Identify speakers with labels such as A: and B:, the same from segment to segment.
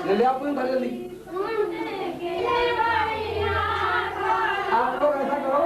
A: ले आओ पुरी भर जल्दी। आप लोग ऐसा करो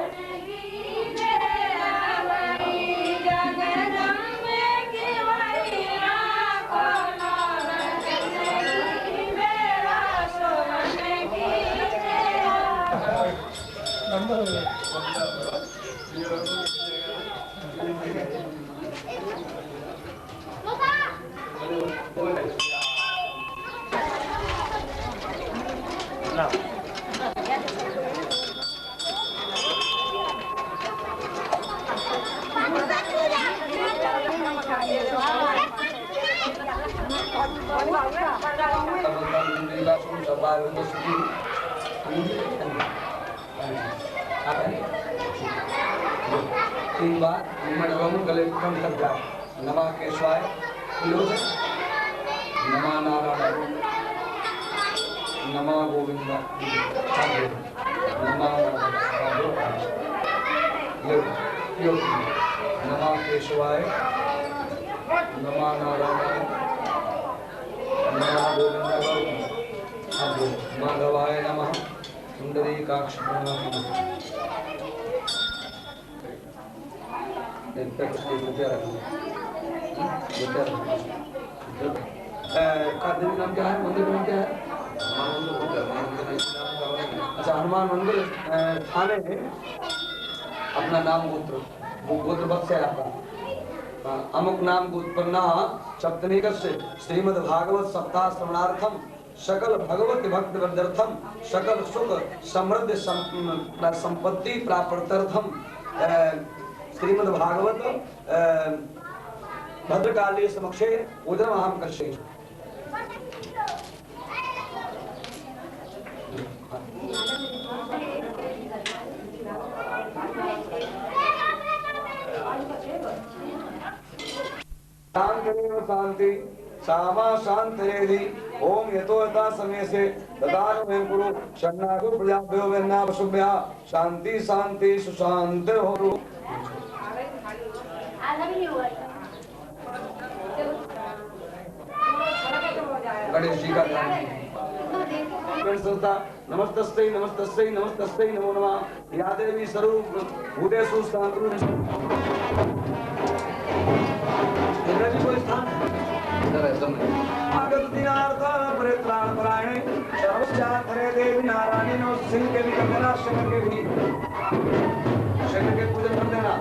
A: तीन बार गले कम कर जाओ। नमः केशवाय, नमः नारायण, नमः गोविंद, नमः नमः केशवाय, नमः नारायण, नमः गोविंद, माधवाय नमः, सुंदरीकाक्ष नमः। नाम क्या है? मंदिर का नाम क्या है? अच्छा, हनुमान मंदिर थाने में अपना नाम गोत्र बक्स है आपका। अमुक नाम उत्पन्ना सप्तनिकस्य श्रीमद् भागवत सप्ताह श्रवणार्थम सकल भगवत भक्त वृद्धर्थम सकल सुख समृद्धि संपत्ति प्राप्त्यर्थम श्रीमद् भागवत भद्रकाली समक्षे उदरमहं करिष्ये। शांति सामा शांतरेधि ओम यतोयथा समय से ददानुमें कुरु शरणागु प्रजाभ्यो वेन्ना पशुभ्यः शांति शांति सुशांति होरु। गणेश जी का ध्यान नमस्तस्यै नमस्तस्यै नमस्तस्यै नमो नमः। या देवी स्वरूप भूतेषु स्थान्तु कोई स्थान आगत दीनार्थ परित्राण परायणे सर्वस्याधरे देवी नारायणी नो सिंह के भी कर देना, शंकर के भी, शंकर के पूजन कर देना।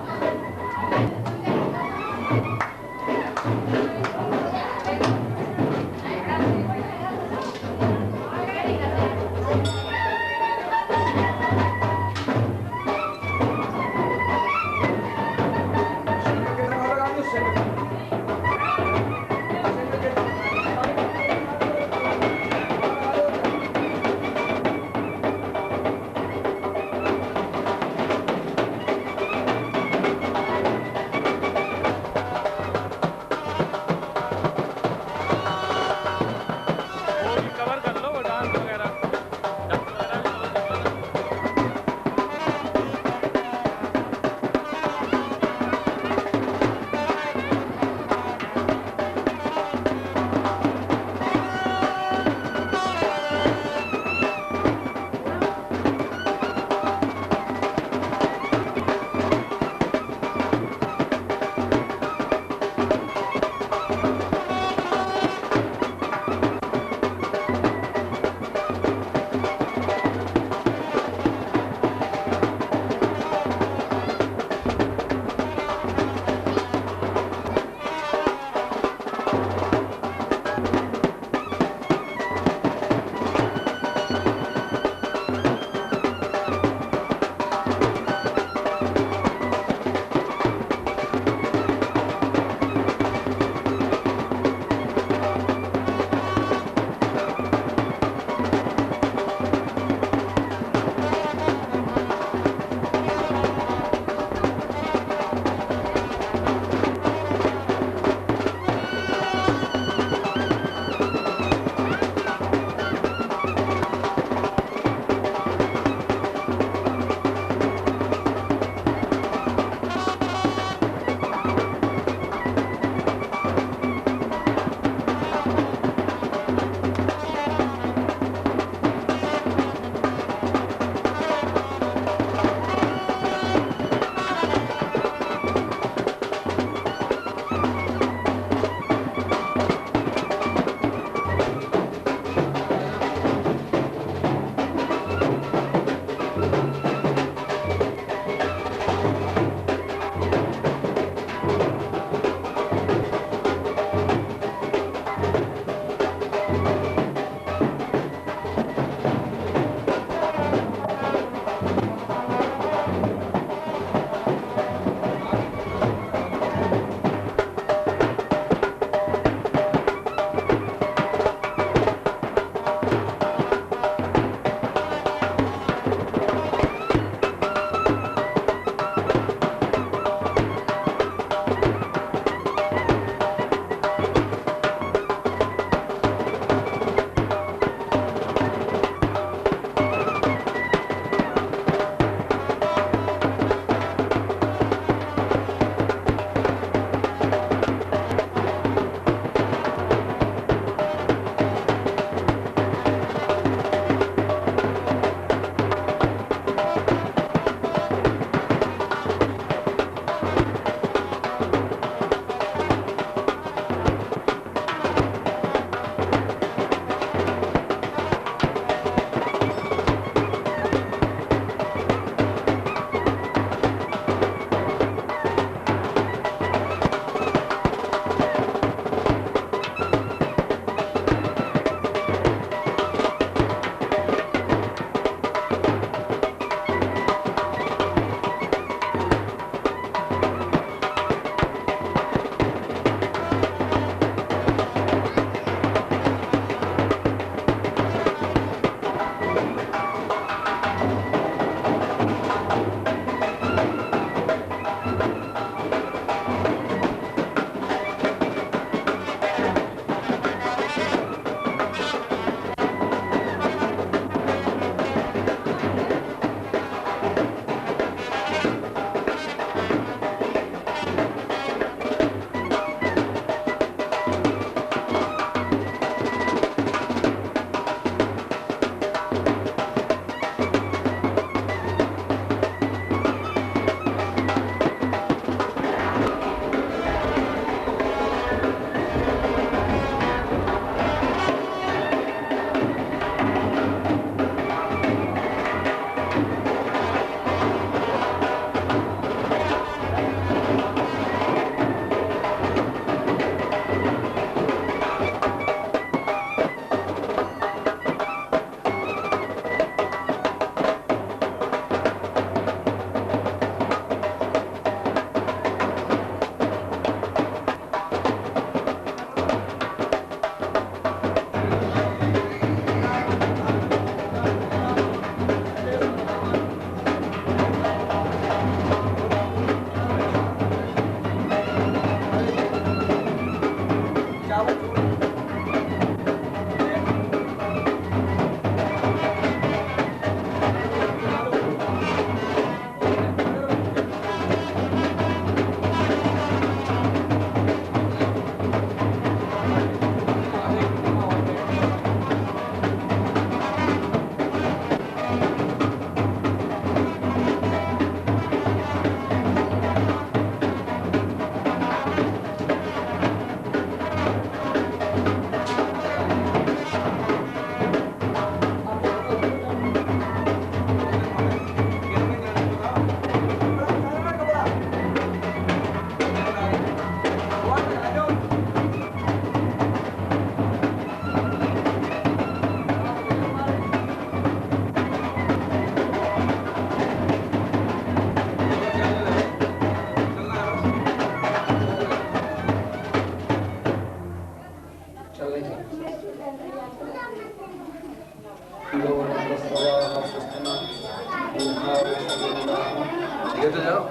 A: ये तो जाओ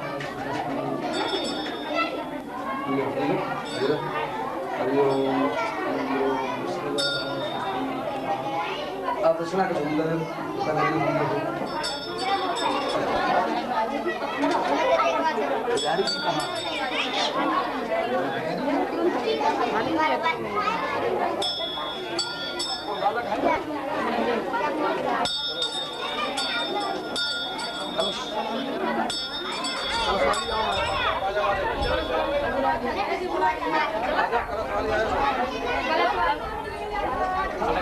A: आप दर्शना का सुंदर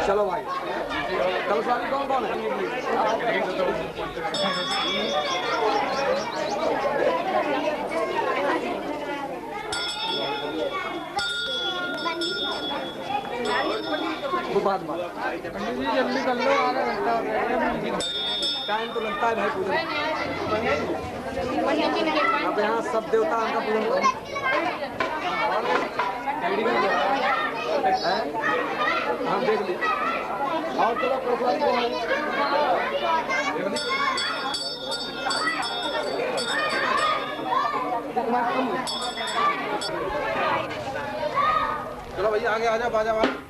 A: चलो भाई कल स्वामी कौन कौन है वो बाद में पंडित जी जल्दी कर लो आधा घंटा टाइम तो लगता है भाई पूजन अब यहाँ सब देवता का पूजन करो हाँ देख ली और चलो प्रसाद चलो भैया आगे आ जाओ बाजा वाला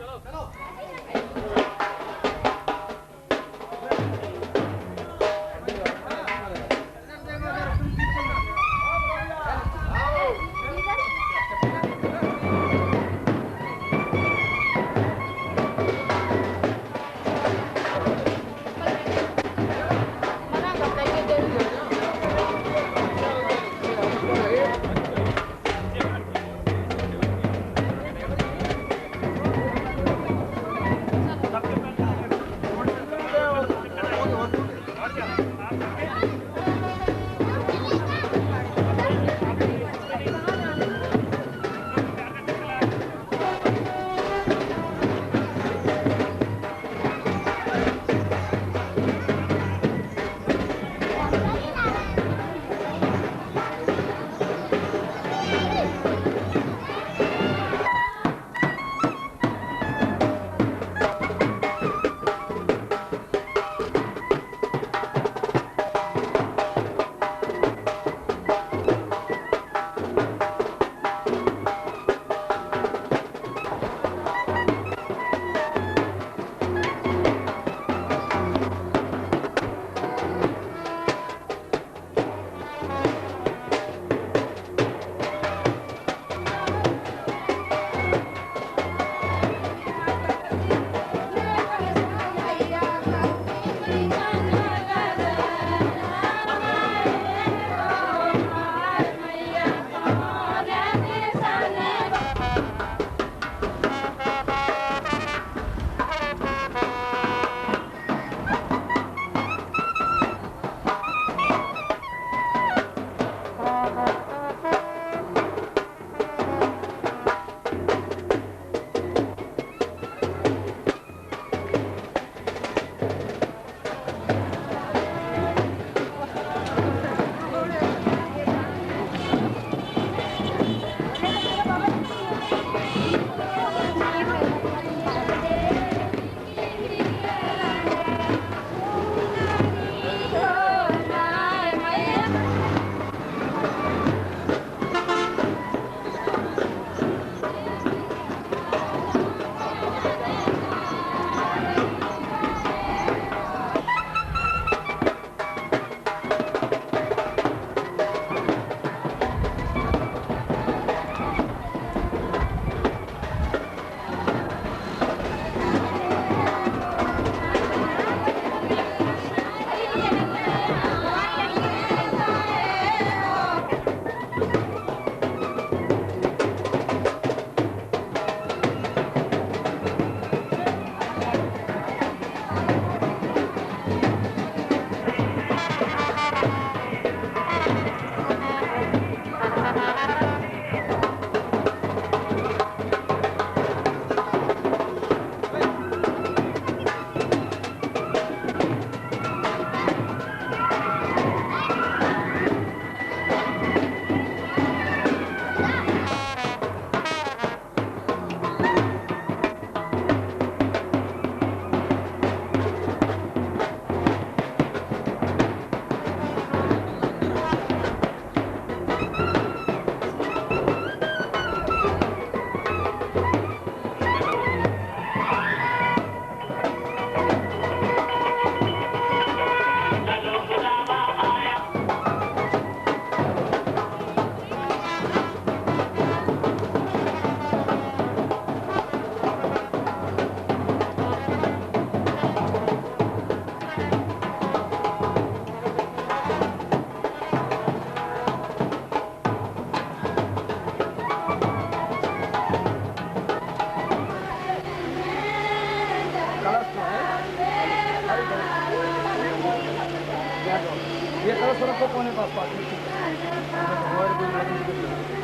A: करो सड़क को कोने पास पास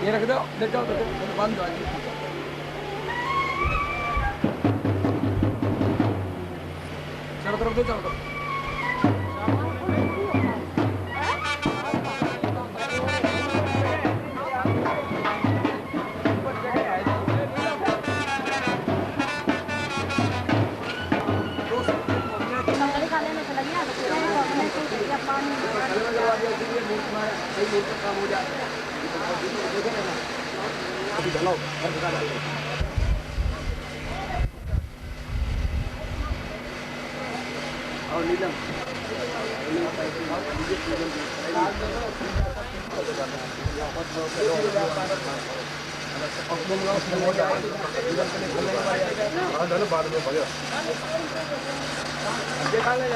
A: ये रख दो, ले जाओ तो बंद हो जाएगी। चारों तरफ दो, चारों तरफ। काम हो जाए अभी चलो और नीलम बाद में बढ़िया देखा ले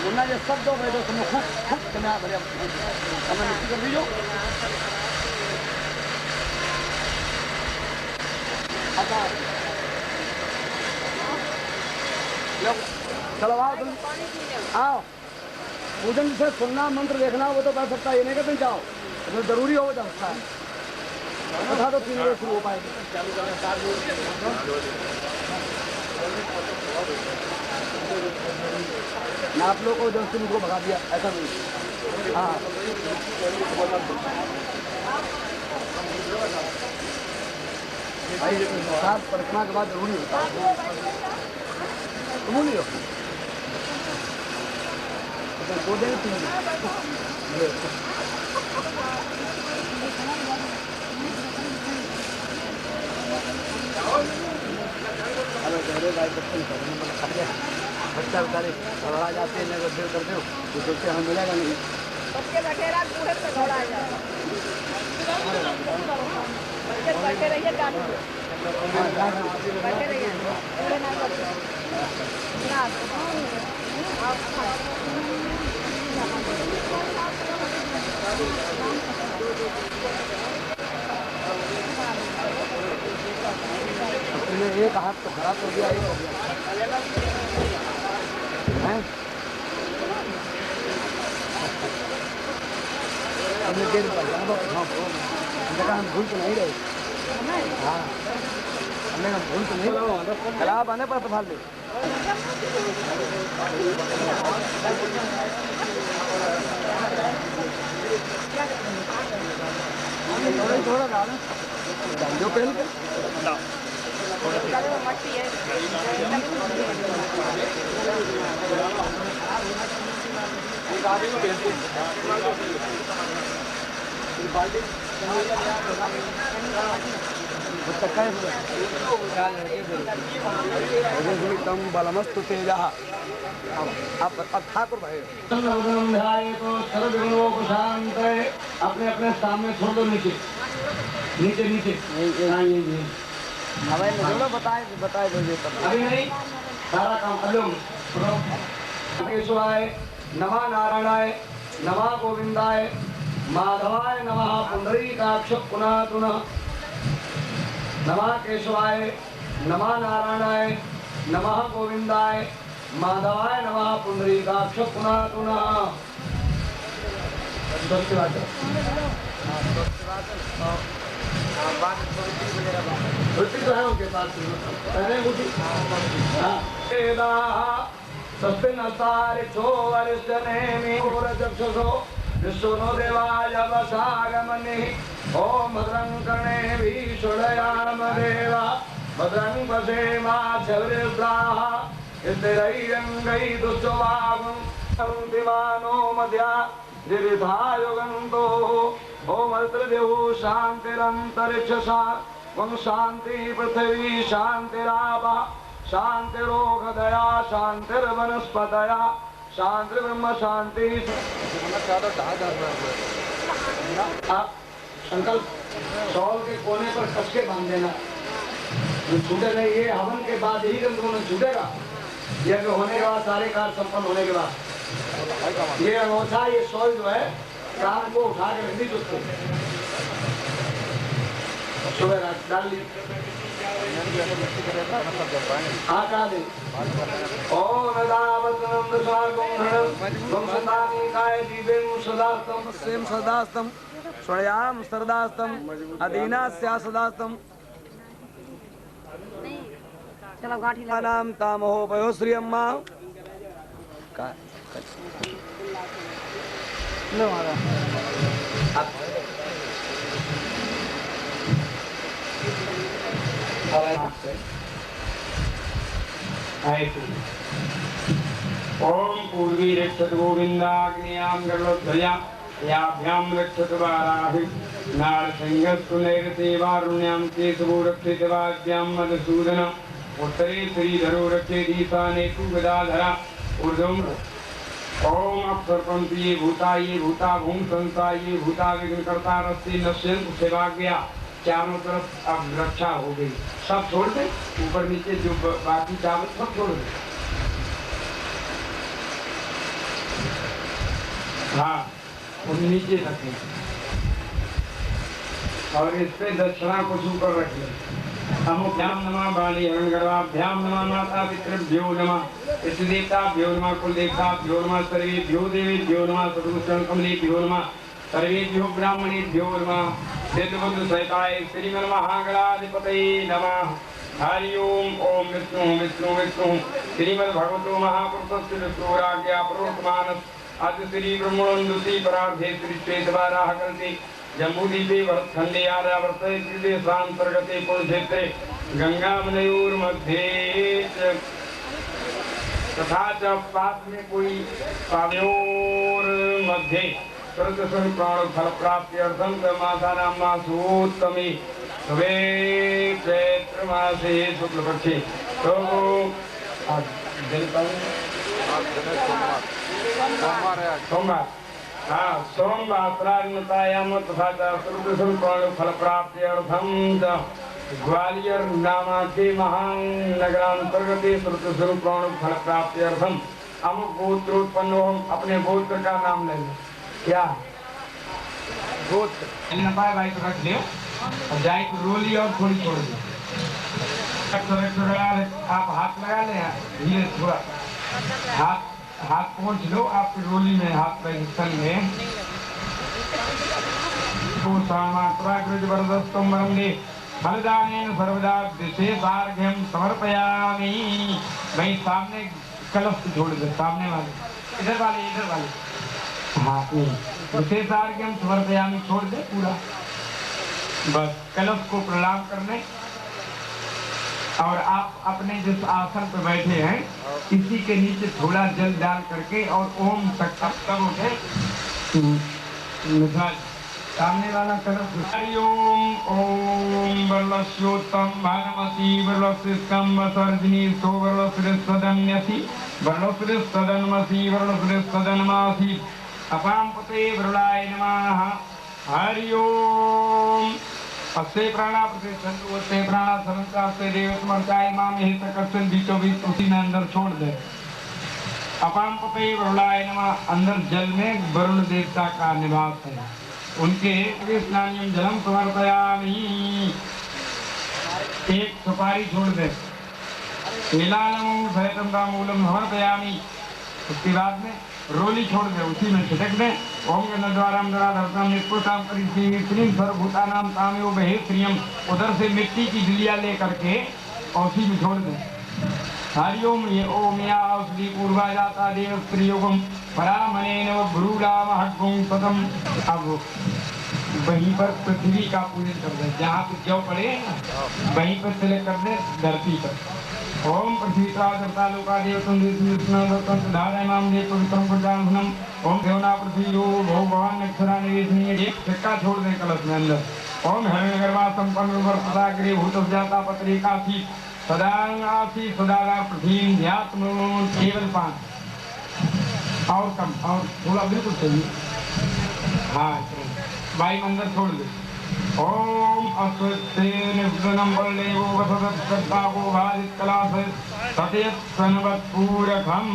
A: मुन्ना ये सब दो भाई दोस्तों खूब खूब कन्या बढ़िया हमें मिक्स कर दीजिए चलो आओ तुम आओ पूजन से सुनना मंत्र देखना वो तो कर सकता है ये नहीं करते जाओ तो जरूरी हो जा सकता है कथा तो 3 बजे शुरू हो पाएगी ना आप लोग को जब उनको भगा दिया ऐसा नहीं हाँ भाई साथ परिक्रमा के बाद जरूरी होता है तुम नहीं हो दो दिन 3 दिन बच्चा बेचारे घबरा जाते हैं देर करते हो तो सोचते हमें मिलेगा नहीं बच्चे बैठे रहिए एक हाथ तो खराब हो गया हमने देर पर हम भूल तो नहीं रहे हाँ हमने भूल तो नहीं खराब आने पर संभाल ले थोड़ा डालो जो पहन के मट्टी है बलमस्तु तेजा अब ठाकुर भाई शांत अपने अपने सामने छोड़ दो नीचे नीचे नीचे बताए दो अभी नहीं सारा काम केशवाय नमः नारायणाय नमः गोविंदाय माधवाय नमः पुंडरीकाक्ष पुनातुन नमः केशवाय नमः नारायणाय नमः गोविंदाय माधवाय नमः पुंडरीकाक्ष पुनातुन छुट्टी तो है उनके पास विष्णु देवाय वसागमनि ओम भद्रं कर्णेभिः देवा भद्रं पश्येमाक्षभिर्द्राः इतरैरङ्गैः दिवानो मध्या दिविधायुगन्तो ओम अत्रदेव शान्तिरन्तरिक्षसा वं शान्ति पृथिवी शान्तिरापः शान्तिरोगदया शान्तिर्वनस्पतया शांति ब्रह्म शांति संकल्प शॉल के कोने पर कस के बांध देना छूटेगा ये हवन के बाद ही गंदुमन छूटेगा ये होने के बाद सारे कार्य संपन्न होने के बाद ये अंगोछा ये शॉल जो है शाम को उठा के रख दी उसको, सुबह रात डाल ली। आका दे ओम नदावतनम दशागुणम वंशतानि काय जीवेम सदास्तम सेम सदास्तम स्वयाम सरदास्तम अधीनास्या सदास्तम
B: चलो गाठी ला
A: नाम तामहो पयो श्री अम्मा का लो मारा
C: ओम पूर्वी रक्षत गोविंदाग्नियाम गरुड़ध्वजा याभ्याम रक्षत वाराहि नारसिंहस्तु नैरसेवारुण्याम केशवो रक्षित वाद्याम मधुसूदन उत्तरे श्रीधरो रक्षेत ईशाने तु गदाधरा ऊर्ध्वम् ओम अप्सर्पन्ति ये भूता भूम संसा ये भूता विघ्नकर्ता रस्ते नश्यन्तु सेवाज्ञा। चारों तरफ अब रक्षा हो गई, सब छोड़ दे, ऊपर नीचे जो बाकी चावल सब छोड़ दे। हाँ, और नीचे रखें और इस पे दक्षिणा को ऊपर रखें। अमुभ्याम नमः बाली हरणगर्भाभ्याम नमः माता पितृभ्यो नमः इष्ट देवताभ्यो नमः कुल देवताभ्यो नमः सर्वेभ्यो देवेभ्यो नमः सदगुण कमलेभ्यो नमः सर्वेभ्यो ब्राह्मणेभ्यो नमः सिद्धबुद्ध सहिताय श्रीमन्महागणाधिपतये नमः। हरि ओम ओम विष्णु विष्णु विष्णु श्रीमद्भगवतो महापुरुषस्य विष्णुराज्ञा प्रोक्तमानस् अद्य श्री ब्रह्मणोन्दुति परार्धे श्री श्वेतवाराह कल्पे जम्बूद्वीपे भरतखण्डे आर्यावर्ते कृतेशान्तर्गते कुरुक्षेत्रे गंगामनयोर्मध्ये तथा च पास में कोई पावयोर्मध्ये सर्वस्व प्राण फल प्राप्ति अर्थम मासानां मासोत्तमे सुबे चैत्र मासे शुक्ल पक्षे तो सोमवार हाँ सोमवासरायम तथा सर्वस्व प्राण फल प्राप्ति अर्थम ग्वालियर नामाके महान नगरांतर्गते सर्वस्व प्राण फल प्राप्ति अर्थम अमुक गोत्रोत्पन्न हम अपने गोत्र का नाम ले लें। क्या गोत्र नपाए भाई तो रख लियो और जाए तो रोली और थोड़ी छोड़ दो। आप हाथ लगा ले धीरे थोड़ा हाथ पहुंच लो आपकी रोली में हाथ स्थल में वरदस्तम वरंदे फलदानेन सर्वदा विशेषार्घ्यम समर्पयामि। भाई सामने कलश छोड़ दे, सामने वाले इधर वाले हाँ विशेषार्घ्यम समर्पयामि छोड़ दे पूरा, बस कलश को प्रणाम करने। और आप अपने जिस आसन पर बैठे हैं इसी के नीचे थोड़ा जल डाल करके और ओम तक तब उठे सामने वाला कलश। हरि ओम ओम वरलस्योत्तम भागमती वरलस्कम वसर्जिनी सो वरलस्सदन्यसी वरलस्सदन्मसी वरलस्सदन्मासी अपाम पते वरलाय नमः। हरि ओम अस्ते प्राणा प्रतिष्ठन्तु अस्ते प्राणा समन्ता अस्ते देवतमर्चाय माम हित कक्षन बीचों बीच उसी में अंदर छोड़ दे। अपाम पते वरुणाय नमः। अंदर जल में वरुण देवता का निवास है, उनके स्नानियम जलम समर्पयामि। एक सुपारी छोड़ दे। नीलालम सहितम का मूलम समर्पयामि। उसके बाद में रोली छोड़ दे, उसी में छिटक दे। ओम गणद्वाराम धराधरतम निष्पुताम परिश्रीम सर्वभूतानां तामेव बहे श्रियम। उधर से मिट्टी की दिलिया लेकर के उसी में छोड़ दे। हरि ओम ये ओम या औषधि पूर्वा जाता देव स्त्रियोगम परामनेन ब्रूलाम हड्गुं पदम। अब वहीं पर पृथ्वी का पूजन कर दे, जहाँ पे जौ पड़े वहीं पर तिलक कर दे धरती पर। ओम पृथ्वीता लोका देवतम धारयमाम देव पवित्रम प्रजानम। ओम देवना पृथ्वी भगवान अक्षरा निवेशनीय। एक सिक्का छोड़ दें कलश में अंदर। ओम हिरण्यगर्भा संपन्न वर्षदाग्रे भूत जाता पत्रिकासी सदांगासी सदागा पृथ्वी ध्यात्म। केवल 5 और कम और थोड़ा बिल्कुल सही। हाँ भाई अंदर छोड़ दे। ओम अस्वस्तेन विद्वनं बलेवो वसदत्सत्तावो भाजित कलास सतेत सनवत्पूरखम्।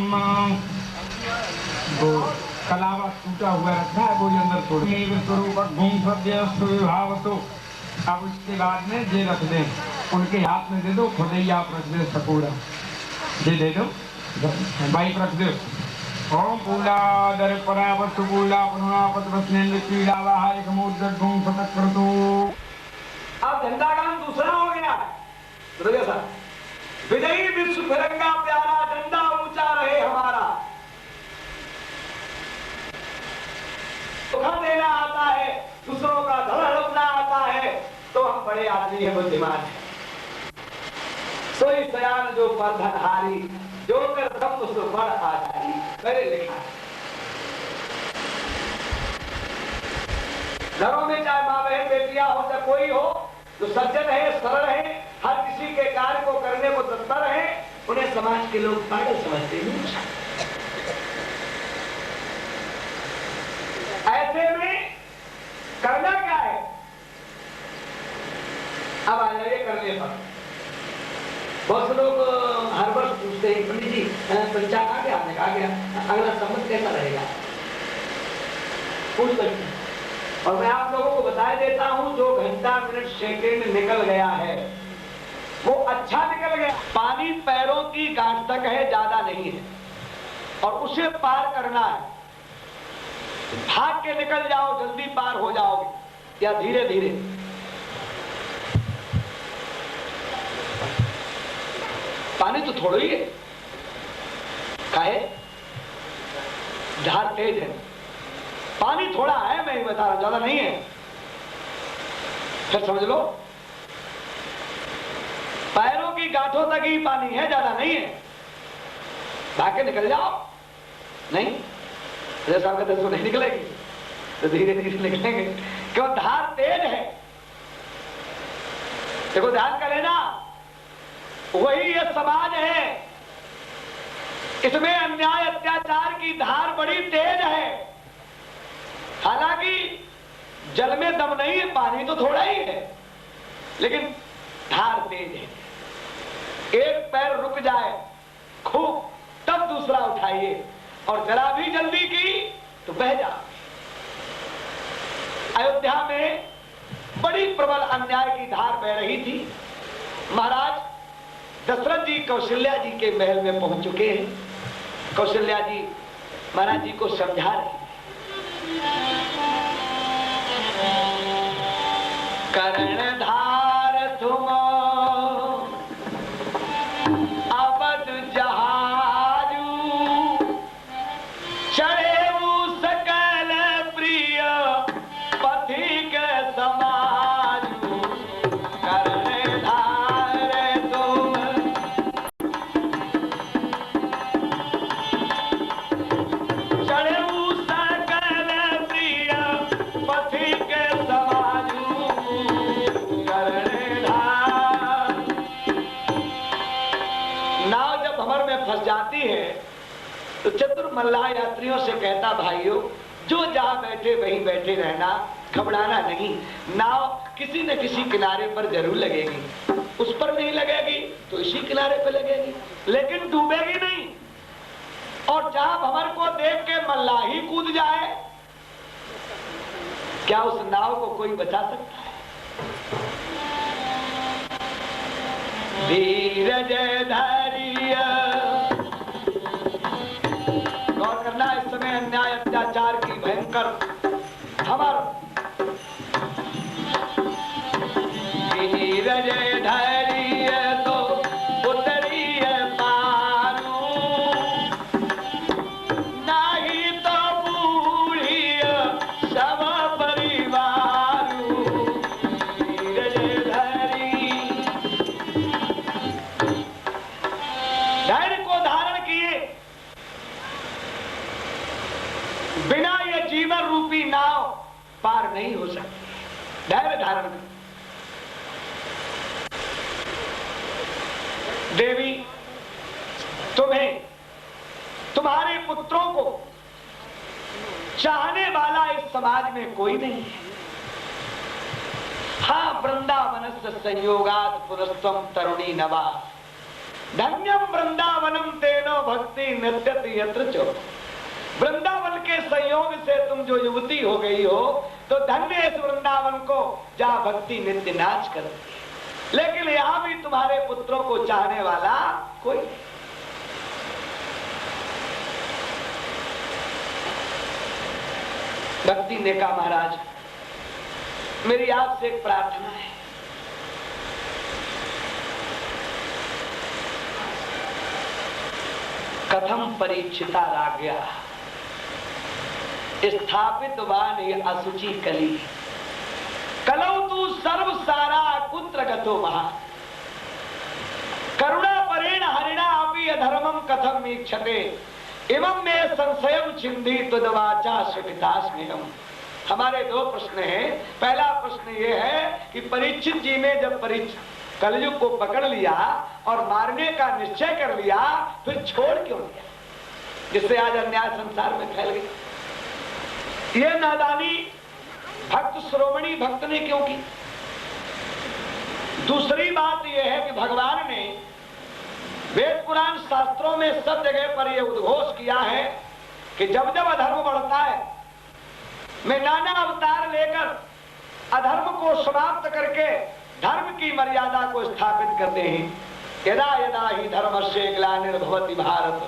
C: कलावा टूटा हुआ रखा है, वो अंदर छोड़ स्वरूप गुम सद्य विभाव। तो अब उसके बाद में जे रख दे, उनके हाथ में दे दो, खुद ही आप रख दे सकोड़ा, दे दो बाइक रख दो। ओम पूलादर परावस्तु पूला पुनरापत वस्नेन्द्र पीड़ा वाहाय कमोदर गुम सतक करतो।
A: अब झंडा गान दूसरा हो गया है। विजयी विश्व फिरंगा प्यारा, झंडा ऊंचा रहे हमारा। सुखा देना आता है, दूसरों का धड़ हड़पना आता है, तो हम बड़े आदमी है, बुद्धिमान है। सोई सयान जो परधनहारी, जो कर सब उस बड़ आजादी, मैंने लिखा है। घरों में चाहे माँ बहन बेटियां हो, चाहे कोई हो, जो सज्जन है, सरल है, हर किसी के कार्य को करने को तत्पर है, उन्हें समाज के लोग पागल समझते हैं। ऐसे में करना क्या है? अब आ जाइए करने पर। बहुत से लोग हर वर्ष पूछते हैं, पंडित जी पंचांग आ गया? आपने कहा गया, अगला संवत कैसा रहेगा? पूछ सकते हैं। और मैं आप लोगों को बता देता हूं, जो घंटा मिनट सेकेंड निकल गया है वो अच्छा निकल गया। पानी पैरों की गांठ तक है, ज्यादा नहीं है, और उसे पार करना है। भाग के निकल जाओ, जल्दी पार हो जाओगे, या धीरे धीरे। पानी तो थोड़ा ही है, काहे? धार तेज है, पानी थोड़ा है, मैं ही बता रहा हूं, ज्यादा नहीं है। फिर समझ लो, पैरों की गांठों तक ही पानी है, ज्यादा नहीं है। भाग के निकल जाओ। नहीं, जैसा कहते हैं नहीं निकलेगी, तो धीरे धीरे निकलेंगे, क्यों? धार तेज है। देखो ध्यान कर लेना, वही ये समाज है, इसमें अन्याय अत्याचार की धार बड़ी तेज है। हालांकि जल में दम नहीं है, पानी तो थोड़ा ही है, लेकिन धार तेज है। एक पैर रुक जाए खूब, तब दूसरा उठाइए, और जरा भी जल्दी की तो बह जा। अयोध्या में बड़ी प्रबल अन्याय की धार बह रही थी। महाराज दशरथ जी कौशल्या जी के महल में पहुंच चुके हैं। कौशल्या जी महाराज जी को समझा रहे, कर्णधार तुम अवध जहाजू, चढ़े सकल प्रिय पथिक समाजू। कर्णधार तुम चढ़े सकल प्रिय पथिक समाजू। कर्णधार नाव जब भंवर में फंस जाती है तो चतुर मल्लाह यात्रियों से कहता, भाइयों जो जहां बैठे वहीं बैठे रहना, घबराना नहीं। नाव किसी न किसी किनारे पर जरूर लगेगी, उस पर नहीं लगेगी तो इसी किनारे पर लगेगी, लेकिन डूबेगी नहीं। और जहां भंवर को देख के मल्लाह ही कूद जाए, क्या उस नाव को कोई बचा सकता है? धीरज धैर्य, गौर करना, इस समय अन्याय अत्याचार की भयंकर खबर। धीरज धैर्य तो उतरी पारू, नहीं तो बूढ़ी सब परिवारू। धीरज धैर्य को धारण किए बिना ये जीवन रूपी नाव पार नहीं हो सकती। धैर्य धारण कर। देवी, तुम्हें, तुम्हारे पुत्रों को चाहने वाला इस समाज में कोई नहीं है। हाँ, वृंदावन संयोगात पुनस्तम तरुणी नवा, धन्यम वृंदावनम तेनो भक्ति नृत्यति यत्र चो। वृंदावन के संयोग से तुम जो युवती हो गई हो, तो धन्य इस वृंदावन को जहां भक्ति नित्य नाच करती है। लेकिन यहां भी तुम्हारे पुत्रों को चाहने वाला कोई नहीं। भक्ति ने कहा, महाराज मेरी आपसे एक प्रार्थना है। कथम परीक्षिता राज्ञा स्थापित वाणी असुचि कली कलौ तू सर्व सारा कुत्र गतो महा करुणा परेण हरिणा अपि अधर्मम कथम मीक्षते एवं में संशयम छिंदी तुदवाचा सुखितास्म्यहम्। हमारे दो प्रश्न हैं। पहला प्रश्न ये है कि परीक्षित जी ने जब कलयुग को पकड़ लिया और मारने का निश्चय कर लिया, फिर छोड़ क्यों दिया, जिससे आज अन्याय संसार में फैल गई। ये नादानी भक्त श्रोमणी भक्त ने क्यों की। दूसरी बात यह है कि भगवान ने वेद पुराण शास्त्रों में सब जगह पर यह उद्घोष किया है कि जब जब अधर्म बढ़ता है, मैं नाना अवतार लेकर अधर्म को समाप्त करके धर्म की मर्यादा को स्थापित करते हैं। यदा यदा ही धर्मस्य ग्लानिर्भवति भारत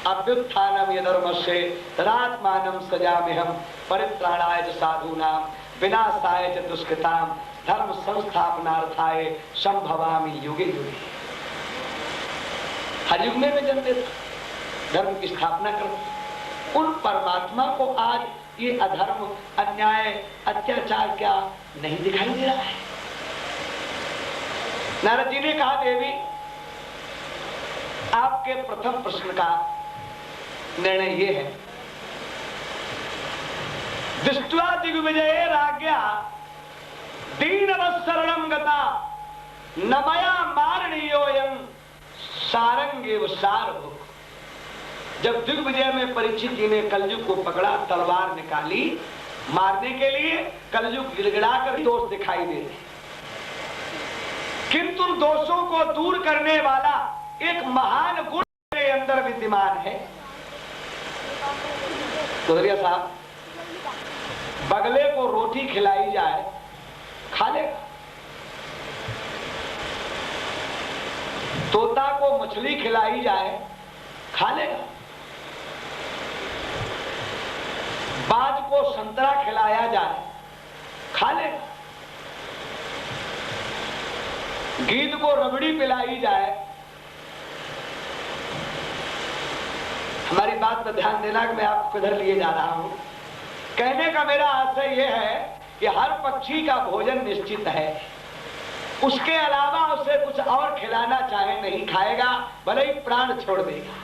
A: अभ्युत्थानम यधर्मस्य तदात्मानं सृजाम्यहम् परित्राणाय च साधूनां विनाशाय च दुष्कृतां धर्म संस्थापनार्थाय संभवामि युगे युगे। हर युग में मैं जन्म लेता, धर्म की स्थापना करता। उन परमात्मा को आज ये अधर्म, अन्याय, अत्याचार क्या नहीं दिखाई दे रहा है। नारद जी ने कहा, देवी आपके प्रथम प्रश्न का निर्णय ये है, दृष्ट्वा दिग्विजये राज्ञा दीनवत्सरणं गता न मया मारणीयोऽयं सारंगेव सारभुक्। जब दिग्विजय में परीक्षित जी ने कलयुग को पकड़ा, तलवार निकाली मारने के लिए, कलयुग गिड़गिड़ाकर दोष दिखाई दे रहे, किंतु दोषों को दूर करने वाला एक महान गुण मेरे अंदर विद्यमान है। तोरिया साहब, बगले को रोटी खिलाई जाए खा लेगा, तोता को मछली खिलाई जाए खा लेगा, बाज को संतरा खिलाया जाए खा लेगा, गीद को रबड़ी पिलाई जाए। हमारी बात पर ध्यान देना कि मैं आपको किधर लिए जा रहा हूं। कहने का मेरा आशय यह है कि हर पक्षी का भोजन निश्चित है, उसके अलावा उसे कुछ और खिलाना चाहे नहीं खाएगा, भले ही प्राण छोड़ देगा,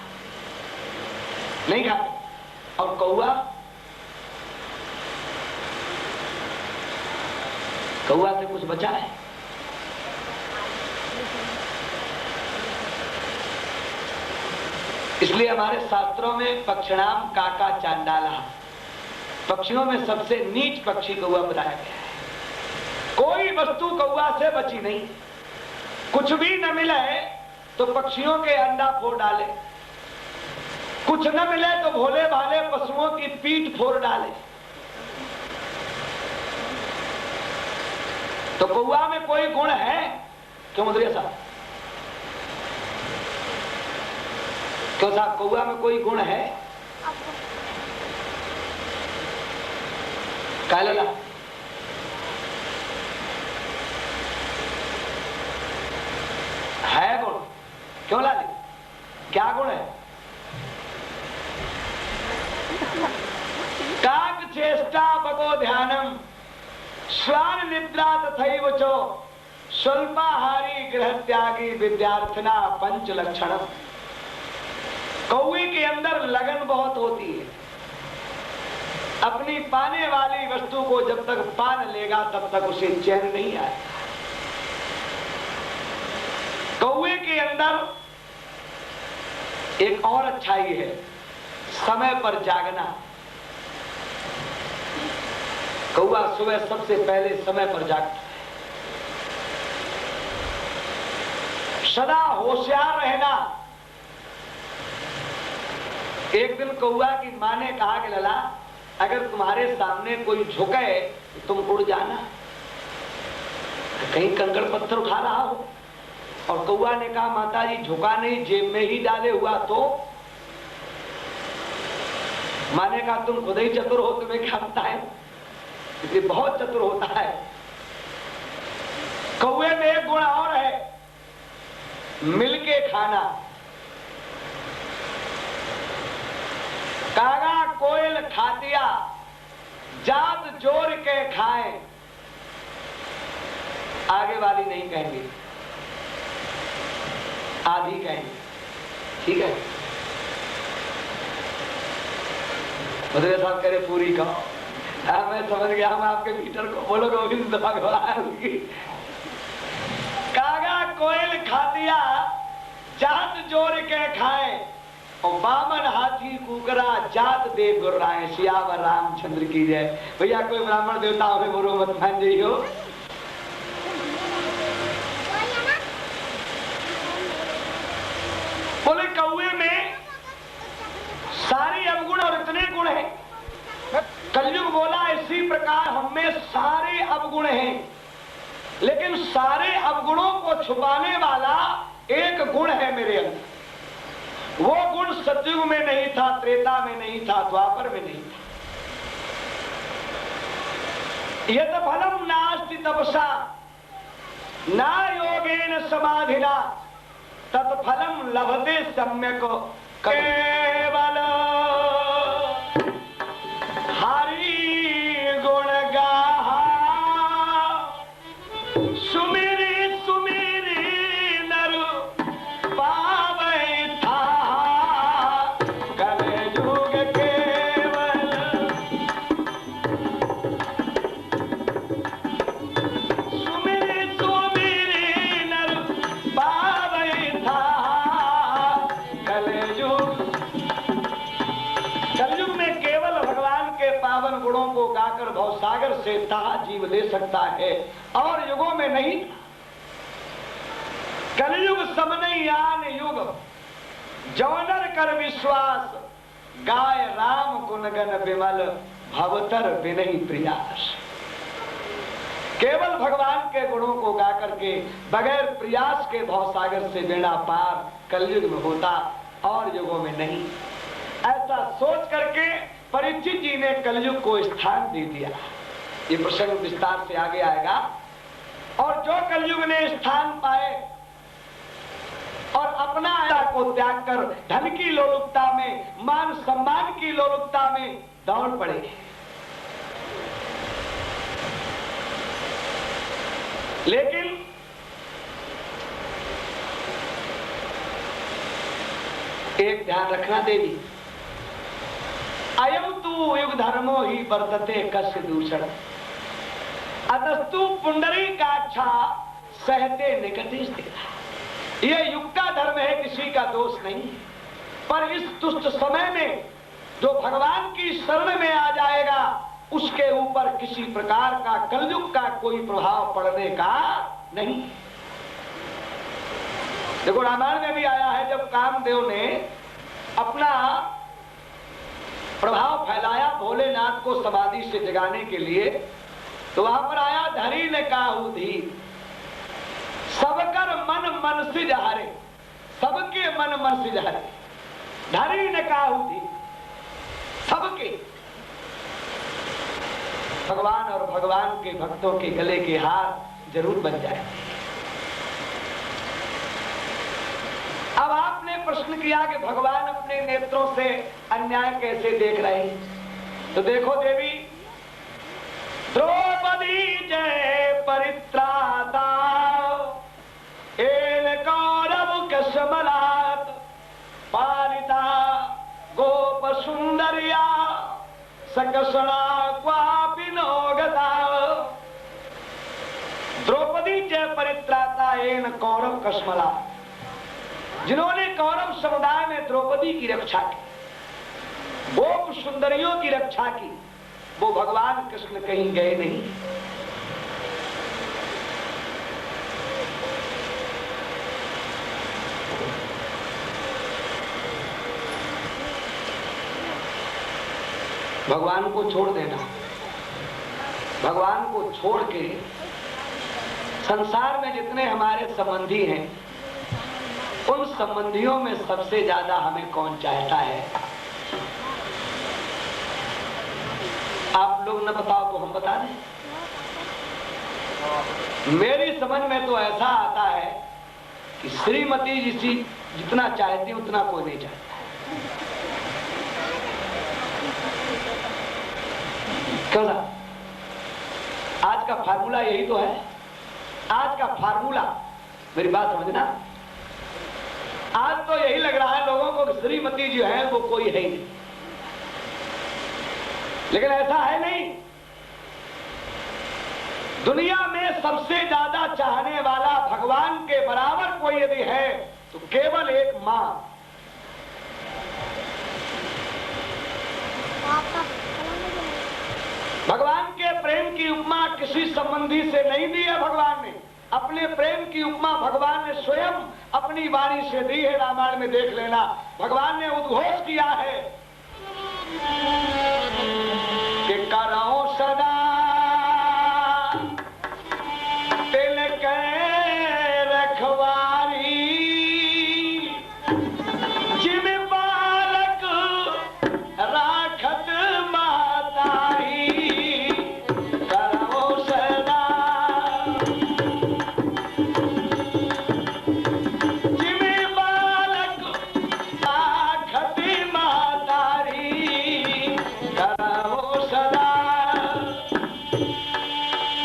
A: नहीं खाएगा। और कौआ, कौआ से कुछ बचा है? इसलिए हमारे शास्त्रों में पक्षिणाम काका चांडाला, पक्षियों में सबसे नीच पक्षी कौआ बताया गया है। कोई वस्तु कौआ से बची नहीं। कुछ भी न मिले तो पक्षियों के अंडा फोड़ डाले, कुछ न मिले तो भोले भाले पशुओं की पीठ फोड़ डाले। तो कौआ में कोई गुण है क्यों मुद्रिया साहब? क्यों साहब, कौआ में कोई गुण है? काला है गुण, क्यों लाली, क्या गुण है? काक चेष्टा बको ध्यानम श्वान निद्रा तथैव चो स्वल्पाहारी गृह त्यागी विद्यार्थिना पंच लक्षणम। कौवे के अंदर लगन बहुत होती है, अपनी पाने वाली वस्तु को जब तक पान लेगा तब तक उसे चैन नहीं आएगा। कौवे के अंदर एक और अच्छाई है, समय पर जागना। कौवा सुबह सबसे पहले समय पर जागता है। सदा होशियार रहना, एक दिन कौआ की माँ ने कहा कि लला, अगर तुम्हारे सामने कोई झुके तो तुम उड़ जाना, कहीं कंकड़ पत्थर उठा रहा हो। और कौआ ने कहा माता जी झुका नहीं, जेब में ही डाले हुआ तो। माँ ने कहा तुम खुद ही चतुर हो, तुम्हें क्या पता है, ये बहुत चतुर होता है। कौए में एक गुण और है, मिलके खाना। कागा कोयल खातिया, जात जोड़ के खाए, आगे वाली नहीं कहेंगे, आधी कहेंगे, ठीक है। मधुरे साहब कह रहे पूरी कहो। मैं समझ गया, हम आपके मीटर को बोलो गोविंद भगवान की। कागा कोयल खातिया, जात जोड़ के खाए, और बामन हाथी कुकरा, जात दे गुर्राए। सियावर रामचंद्र की जय। भैया कोई ब्राह्मण देवता हमें बुरो मत मान जाइयो। बोले कौए में सारी अवगुण और इतने गुण हैं। कलयुग बोला इसी प्रकार हम में सारे अवगुण हैं, लेकिन सारे अवगुणों को छुपाने वाला एक गुण है मेरे अंदर। वो गुण सतयुग में नहीं था, त्रेता में नहीं था, द्वापर में नहीं था। यत फलम नास्ति तपसा ना योगेन समाधिना तत्फलम लभते सम्यक केवल हरि गुण गाहा। सुमिरी सुमिरी नर पावै था, कलयुग केवल सुमिरी सुमिरी नर पावै था। कलयुग में केवल भगवान के पावन गुणों को गाकर भवसागर से ताहा जीव ले सकता है, और युगों में नहीं। कलयुग समनयान युग, जौनर कर विश्वास, गाय राम गुणगन विमल, भवतर विनय प्रयास। केवल भगवान के गुणों को गा करके बगैर प्रयास के भवसागर से बेड़ा पार कलयुग में होता, और युगों में नहीं। ऐसा सोच करके परीक्षित जी ने कलयुग को स्थान दे दिया। ये प्रसंग विस्तार से आगे आएगा। और जो कलयुग ने स्थान पाए और अपना को त्याग कर धन की लोलुपता में, मान सम्मान की लोलुपता में दौड़ पड़े। लेकिन एक ध्यान रखना देवी, अयम तू युग धर्मो ही वर्तते कस्य दूषण, अतस्तु पुंडरी काक्षा सहते निकटे स्थिर। ये युग का धर्म है, किसी का दोष नहीं। पर इस दुष्ट समय में जो भगवान की शरण में आ जाएगा, उसके ऊपर किसी प्रकार का कलयुग का कोई प्रभाव पड़ने का नहीं। देखो रामायण में भी आया है, जब कामदेव ने अपना प्रभाव फैलाया भोलेनाथ को समाधि से जगाने के लिए, तो वहां पर आया धरी ने काहू धी, सबकर मन मन से जहारे, सबके मन मन से जहारे। धरी ने काहू धी, सबके। भगवान और भगवान के भक्तों के गले के हार जरूर बन जाए। अब आपने प्रश्न किया कि भगवान अपने नेत्रों से अन्याय कैसे देख रहे हैं, तो देखो देवी, द्रौपदी जय परित्राता, एन कौरव कसमलात, पालिता गोप सुंदरिया, सकसणा क्वापि नोगता। द्रौपदी जय परित्राता एन कौरव कसमला, जिन्होंने कौरव समुदाय में द्रौपदी की रक्षा की, गोप सुंदरियों की रक्षा की, वो भगवान कृष्ण कहीं गए नहीं। भगवान को छोड़ देना। भगवान को छोड़ के संसार में जितने हमारे संबंधी हैं, उन संबंधियों में सबसे ज्यादा हमें कौन चाहता है? आप लोग न बताओ तो हम बता दें। मेरी समझ में तो ऐसा आता है कि श्रीमती जी जितना चाहती उतना कोई नहीं चाहता। क्यों ना? आज का फार्मूला यही तो है। आज का फार्मूला, मेरी बात समझना, आज तो यही लग रहा है लोगों को कि श्रीमती जो है वो कोई है ही नहीं, लेकिन ऐसा है नहीं। दुनिया में सबसे ज्यादा चाहने वाला भगवान के बराबर कोई यदि है तो केवल एक मां। भगवान के प्रेम की उपमा किसी संबंधी से नहीं दी है भगवान ने। अपने प्रेम की उपमा भगवान ने स्वयं अपनी वाणी से दी है। रामायण में देख लेना, भगवान ने उद्घोष किया है कि करो सदा तिल के रखवारी, जिम बालक राखत माताही, करो सदा जिम बालक राखत मातारी, करो सदा।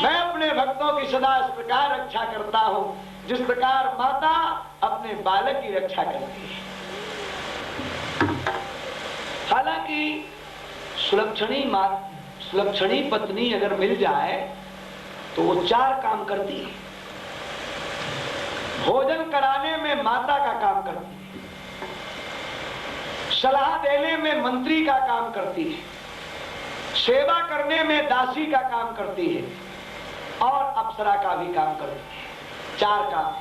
A: मैं अपने भक्तों की सदा इस प्रकार रक्षा करता हूं जिस प्रकार माता अपने बालक की रक्षा करती है। हालांकि सुलक्षणी पत्नी अगर मिल जाए तो वो 4 काम करती है। भोजन कराने में माता का काम करती है, सलाह देने में मंत्री का काम करती है, सेवा करने में दासी का काम करती है और अप्सरा का भी काम करती है। 4 काम।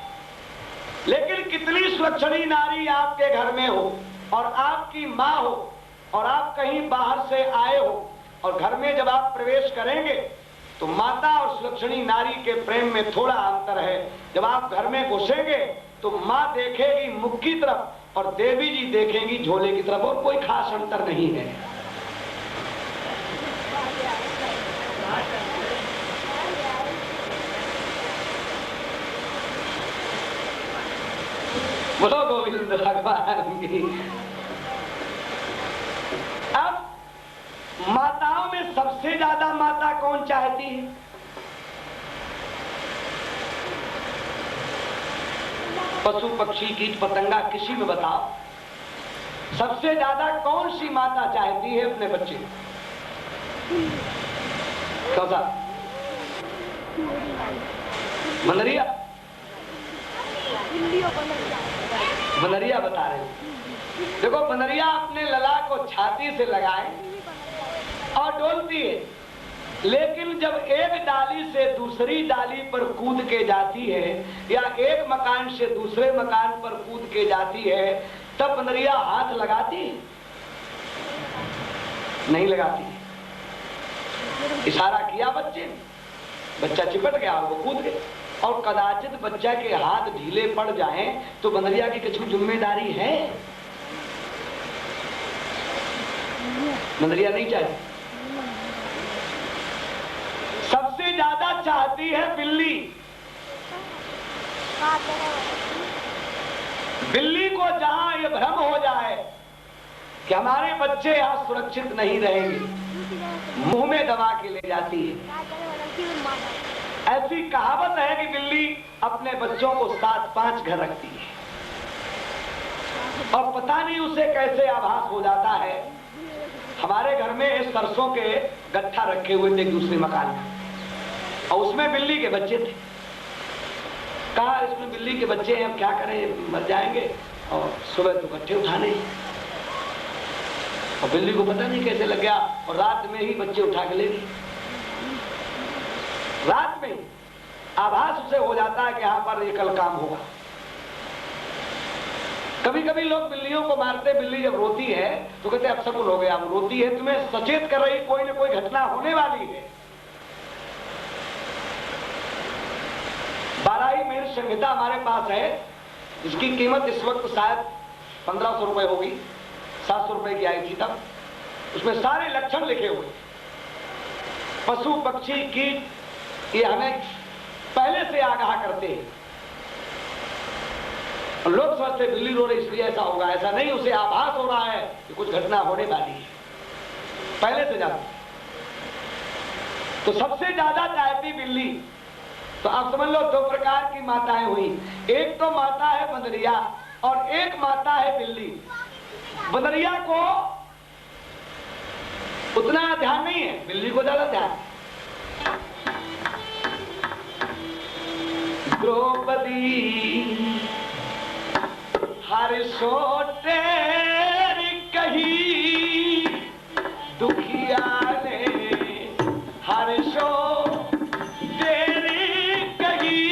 A: लेकिन कितनी सुलक्षणी नारी आपके घर में हो और आपकी माँ हो और आप कहीं बाहर से आए हो और घर में जब आप प्रवेश करेंगे तो माता और सुलक्षणी नारी के प्रेम में थोड़ा अंतर है। जब आप घर में घुसेंगे तो माँ देखेगी मुख की तरफ और देवी जी देखेंगी झोले की तरफ, और कोई खास अंतर नहीं है। बोलो गोविंद भगवान की। अब माताओं में सबसे ज्यादा माता कौन चाहती है? पशु पक्षी कीट पतंगा किसी में बताओ, सबसे ज्यादा कौन सी माता चाहती है अपने बच्चे को? कौन सा? बनरिया? बनरिया बता रहे हैं। देखो, बनरिया अपने लला को छाती से लगाए और डोलती है, लेकिन जब एक डाली से दूसरी डाली पर कूद के जाती है या एक मकान से दूसरे मकान पर कूद के जाती है, तब बनरिया हाथ लगाती है? नहीं लगाती। इशारा किया बच्चे ने, बच्चा चिपट गया और वो कूद गए। और कदाचित बच्चा के हाथ ढीले पड़ जाएं तो बनरिया की कुछ जिम्मेदारी है? बनरिया नहीं चाहती। सबसे ज्यादा चाहती है बिल्ली। बिल्ली को जहां ये भ्रम हो जाए कि हमारे बच्चे यहां सुरक्षित नहीं रहेंगे, मुंह में दबा के ले जाती है। ऐसी कहावत है कि बिल्ली अपने बच्चों को 7-5 घर रखती है और पता नहीं उसे कैसे आभास हो जाता है। हमारे घर में सरसों के गट्ठा रखे हुए थे एक दूसरे मकान में, और उसमें बिल्ली के बच्चे थे। कहा इसमें बिल्ली के बच्चे हैं, अब क्या करें, मर जाएंगे, और सुबह तो गट्ठे उठाने, और बिल्ली को पता नहीं कैसे लग गया और रात में ही बच्चे उठा के ले गई। रात में आभास उसे हो जाता है कि यहां पर ये कल काम होगा। कभी कभी लोग बिल्लियों को मारते, बिल्ली जब रोती है तो कहते हैं अपशकुन हो गया, रोती है तुम्हें सचेत कर रही, कोई ना कोई घटना होने वाली है। बाराही मेर संहिता हमारे पास है, इसकी कीमत इस वक्त शायद 1500 रुपए होगी, 700 रुपए की आई थी तब। उसमें सारे लक्षण लिखे हुए, पशु पक्षी कीट, ये हमें पहले से आगाह करते हैं। लोग सोचते बिल्ली रो रही इसलिए ऐसा होगा, ऐसा नहीं, उसे आभास हो रहा है कि कुछ घटना होने वाली है, पहले से ज्यादा। तो सबसे ज्यादा चाहती बिल्ली, तो आप समझ लो 2 प्रकार की माताएं हुई। एक तो माता है बंदरिया और एक माता है बिल्ली। बंदरिया को उतना ध्यान नहीं है, बिल्ली को ज्यादा ध्यान। द्रौपदी हर सो तेरी कही, दुखिया ने हर सो तेरी कही,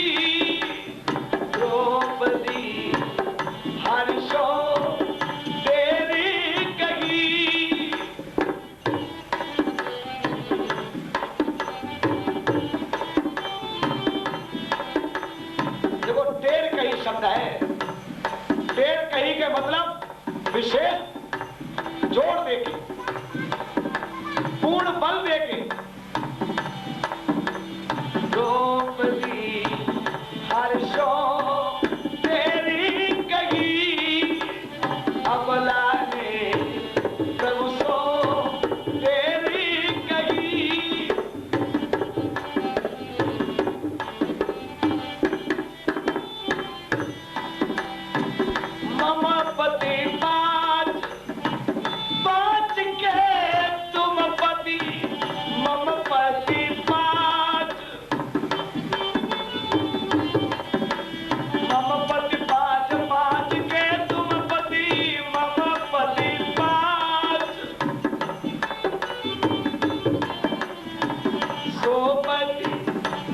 A: द्रौपदी हर सो तेरी कही। देखो तेर कही शब्द है, तेर कही के मतलब विशेष जोड़ देके, पूर्ण बल देके। द्रौपदी हर्षो तेरी कही, अबला ने प्रभु सो तेरी कही। मम पति पाँच पाँच के तुम पति, मम पति पाँच, मम पति पाँच पाँच के तुम पति, मम पति पाँच। सोपति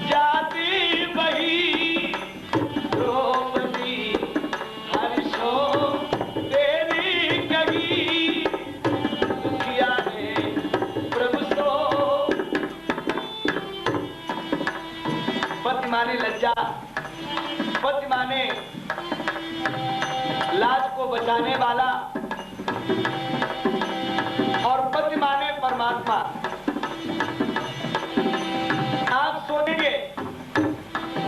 A: जाति बही, द्रौपदी हर्षो तेरी कही, दुखिया ने प्रभु सो। पति माने लज्जा, पति माने लाज को बचाने वाला, और पति माने परमात्मा। आप सोचेंगे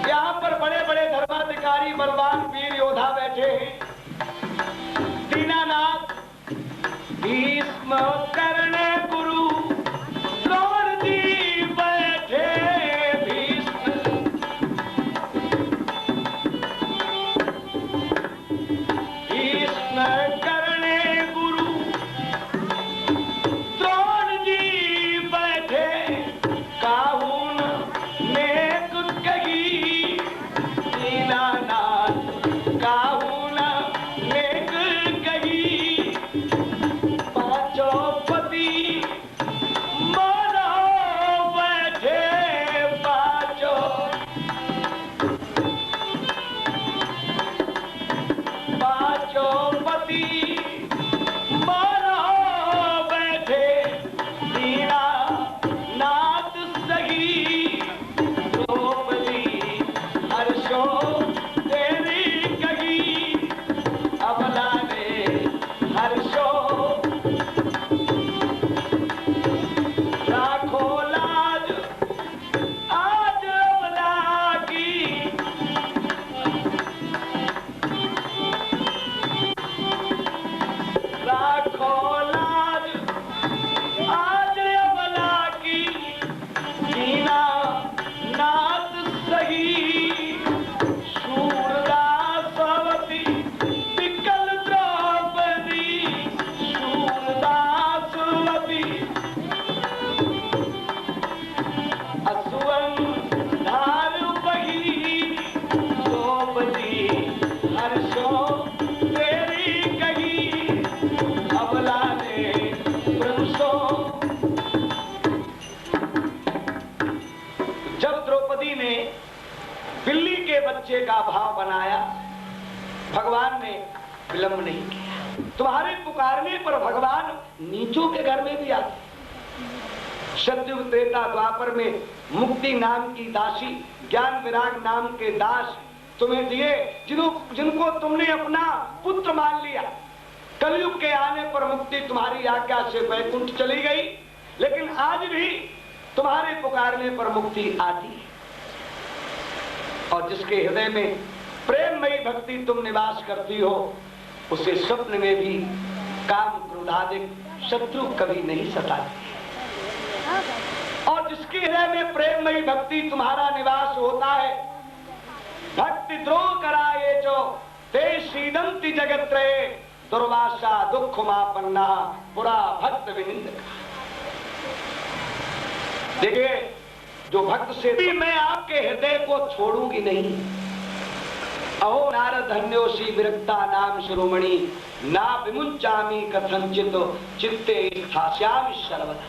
A: यहाँ पर बड़े बड़े धर्माधिकारी बलवान वीर योद्धा बैठे हैं, दीनानाथ, भीष्म, कर्ण, गुरु, द्रोण जी बैठे। भीष्म, भीष्म, कर्ण, गुरु, द्रोण जी बैठे। काहुन नेक कही, दीनानाथ, काहुन नेक कही। पांचों पति मानो बैठे, पांचों पति मानो बैठे। दीनानाथ सही, द्रौपदी हर्षो तेरी कही, अबला ने हर्षो। राखो लाज आज अबला की, राखो लाज आज अबला की। दीनानाथ सही, शूरदासवती विकल द्रौपदी, शूरदासवती। असुवन धार बही, द्रौपदी हर्षो तेरी कही, अबला ने प्रभु सो। जब द्रौपदी ने बिल्ली के बच्चे का भाव बनाया, भगवान ने विलंब नहीं किया। तुम्हारे पुकारने पर भगवान नीचों के घर में भी आते। सतयुग त्रेता द्वापर में मुक्ति नाम की दासी, ज्ञान विराग नाम के दास तुम्हें दिए, जिनको तुमने अपना पुत्र मान लिया। कलयुग के आने पर मुक्ति तुम्हारी आज्ञा से वैकुंठ चली गई, लेकिन आज भी तुम्हारे पुकारने पर मुक्ति आती है। और जिसके हृदय में प्रेममयी भक्ति तुम निवास करती हो, उसे स्वप्न में भी काम क्रोधादिक शत्रु कभी नहीं सताते। और जिसके हृदय में प्रेममयी भक्ति तुम्हारा निवास होता है, भक्ति द्रोह कराए जो ते सीदंती जगत रहे, दुर्वासा दुख मापन्ना पुरा भक्त विनिंदक। देखिए, जो भक्त से भी मैं आपके हृदय को छोड़ूंगी नहीं। अहो नारद धन्योसी विरक्ता नाम शिरोमणि, ना विमुंचामी कथंचित चित्ते स्थास्यामि सर्वदा।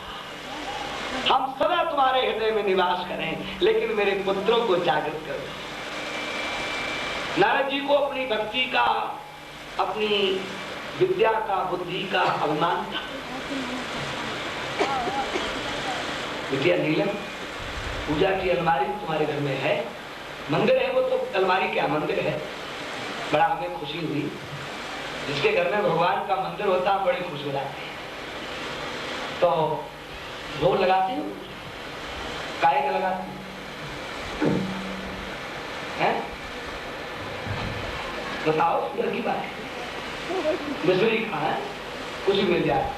A: हम सदा तुम्हारे हृदय में निवास करें, लेकिन मेरे पुत्रों को जागृत करो। नारद जी को अपनी भक्ति का, अपनी विद्या का, बुद्धि का अभिमान था। विद्या नीलम, पूजा की अलमारी तुम्हारे घर में है, मंदिर है, वो तो अलमारी क्या मंदिर है। बड़ा हमें खुशी हुई, जिसके घर में भगवान का मंदिर होता है बड़ी खुश हो जाते हैं। तो भोग लगाते हो, काय का लगाते हैं? बताओ, सुंदर की बात है। मिश्री खाए, कुछ मिल जाए।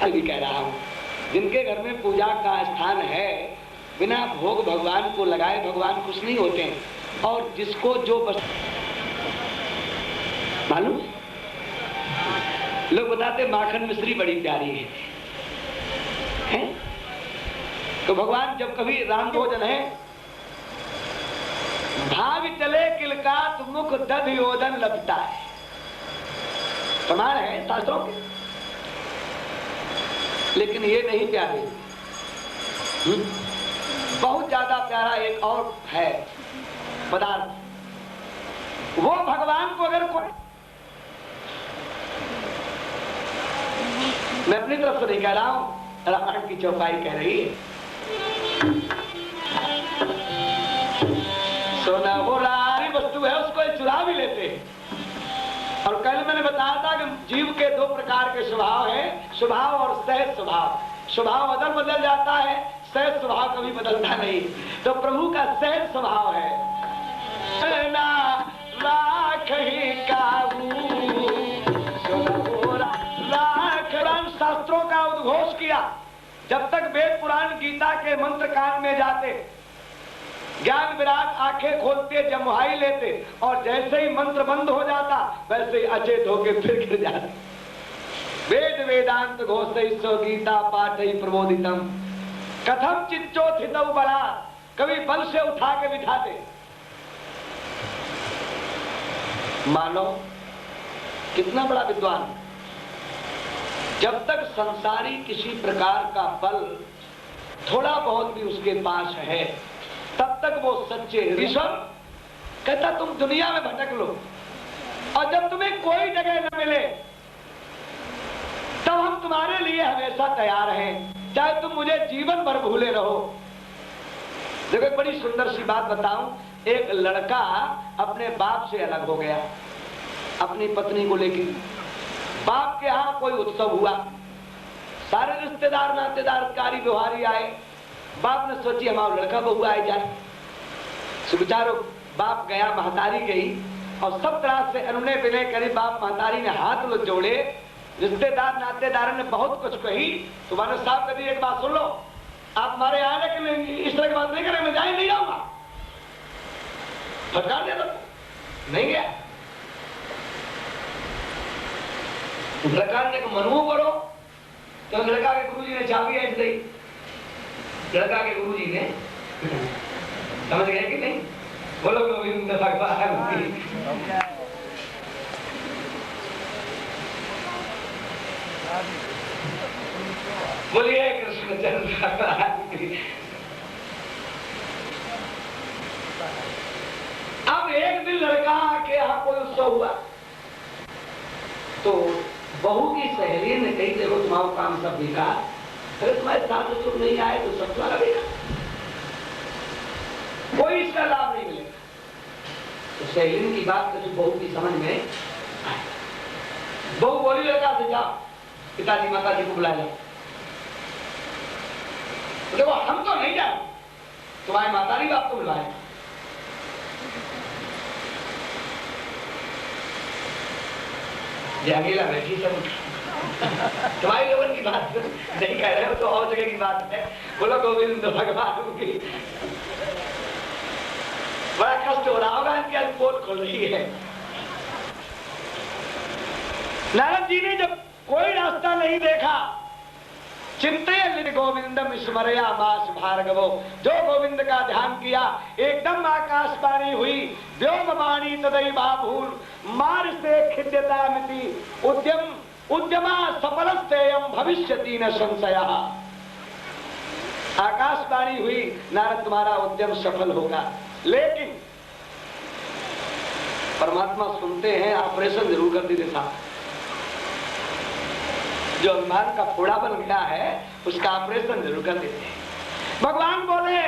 A: अभी कह रहा हूं, जिनके घर में पूजा का स्थान है, बिना भोग भगवान को लगाए भगवान खुश नहीं होते हैं। और जिसको जो मालूम, लोग बताते माखन मिश्री बड़ी प्यारी है? तो भगवान जब कभी राम भोजन है, भाग चले किलकात मुख दध योदन लगता है, प्रमाण है शास्त्रों के। लेकिन ये नहीं प्यारे, बहुत ज्यादा प्यारा एक और है पदार्थ, वो भगवान को अगर कोई, मैं अपनी तरफ से नहीं कह रहा हूं, रामायण की चौपाई कह रही है। सोना हो रहा वस्तु है, उसको चुरा भी लेते हैं। और कल मैंने बताया था कि जीव के दो प्रकार के स्वभाव हैं, स्वभाव और सहज स्वभाव। स्वभाव अदल बदल जाता है, सहज स्वभाव कभी बदलता नहीं। तो प्रभु का सहज स्वभाव है, शास्त्रों का उद्घोष किया। जब तक वेद पुराण गीता के मंत्र कान में जाते, ज्ञान विराग आंखें खोलते, जमुहाई लेते, और जैसे ही मंत्र बंद हो जाता वैसे ही अचेत होकर फिर गिर जाते। वेद वेदांत घोषो गीता पाठ ही प्रबोधितम कथम चिच्चोथितौ बला, कभी बल से उठा के बिठाते। मानो कितना बड़ा विद्वान, जब तक संसारी किसी प्रकार का बल थोड़ा बहुत भी उसके पास है, तब तक वो सच्चे ऋषभ कहता तुम दुनिया में भटक लो, और जब तुम्हें कोई जगह न मिले तब हम तुम्हारे लिए हमेशा तैयार हैं, चाहे तुम मुझे जीवन भर भूले रहो। देखो एक बड़ी सुंदर सी बात बताऊं, एक लड़का अपने बाप से अलग हो गया, अपनी पत्नी को लेकर। बाप के यहाँ कोई उत्सव हुआ, सारे रिश्तेदार नातेदार कारी व्यवहारी आए। बाप ने सोची हमारा लड़का बहू आए जाए। सुविचारो बाप गया, महतारी गई, और सब तरह से अनुनय विनय करी। बाप महतारी ने हाथ लो जोड़े, रिश्तेदार नातेदार ने बहुत कुछ कही। तो मैंने साहब कभी एक बात सुन लो, आप हमारे यहाँ के लिए इस तरह की बात नहीं करें, मैं जाए नहीं जाऊंगा। फटकार दे दो, नहीं गया। लड़का ने मनवू करो, तो लड़का के गुरुजी ने चाबी ऐसी दी। लड़का के गुरुजी ने, समझ गए कि नहीं? बोलो गोविंद भगवान की। बोलिए कृष्णचंद्र भगवान की। अब एक दिन लड़का के यहाँ कोई उत्सव हुआ तो बहू की सहेली ने कही देखो तुम्हारा काम सब बेकार, अगर तुम्हारे साथ तुम नहीं आए तो सब तुम्हारा बेकार, कोई इसका लाभ नहीं मिलेगा। तो सहेली की बात कभी बहू की समझ में आए। बहू बोली लड़का से जाओ पिताजी माताजी को बुला जाओ। देखो हम तो नहीं जाए, तुम्हारे माताजी बाप को बुलाए। अकेला बैठी सब तुम्हारी लोगों की बात नहीं कह रहे हो तो और जगह की बात है। बोलो गोविंद भगवान की बड़ा कष्ट हो रहा होगा, इनकी आज पोल खुल रही है। नारद जी ने जब कोई रास्ता नहीं देखा, चिंतय गोविंदम स्मरया मास भार्गवो, जो गोविंद का ध्यान किया एकदम आकाशवाणी हुई, व्योमवाणी तदई बाभूल मार से खिद्यता मिति उद्यमा सफलस्तेयम भविष्यति न संशया। आकाशवाणी हुई नारद तुम्हारा उद्यम सफल होगा, लेकिन परमात्मा सुनते हैं ऑपरेशन जरूर कर देते साहब। जो अभिमान का फोड़ा बन गया है उसका ऑपरेशन जरूर कर देते हैं। भगवान बोले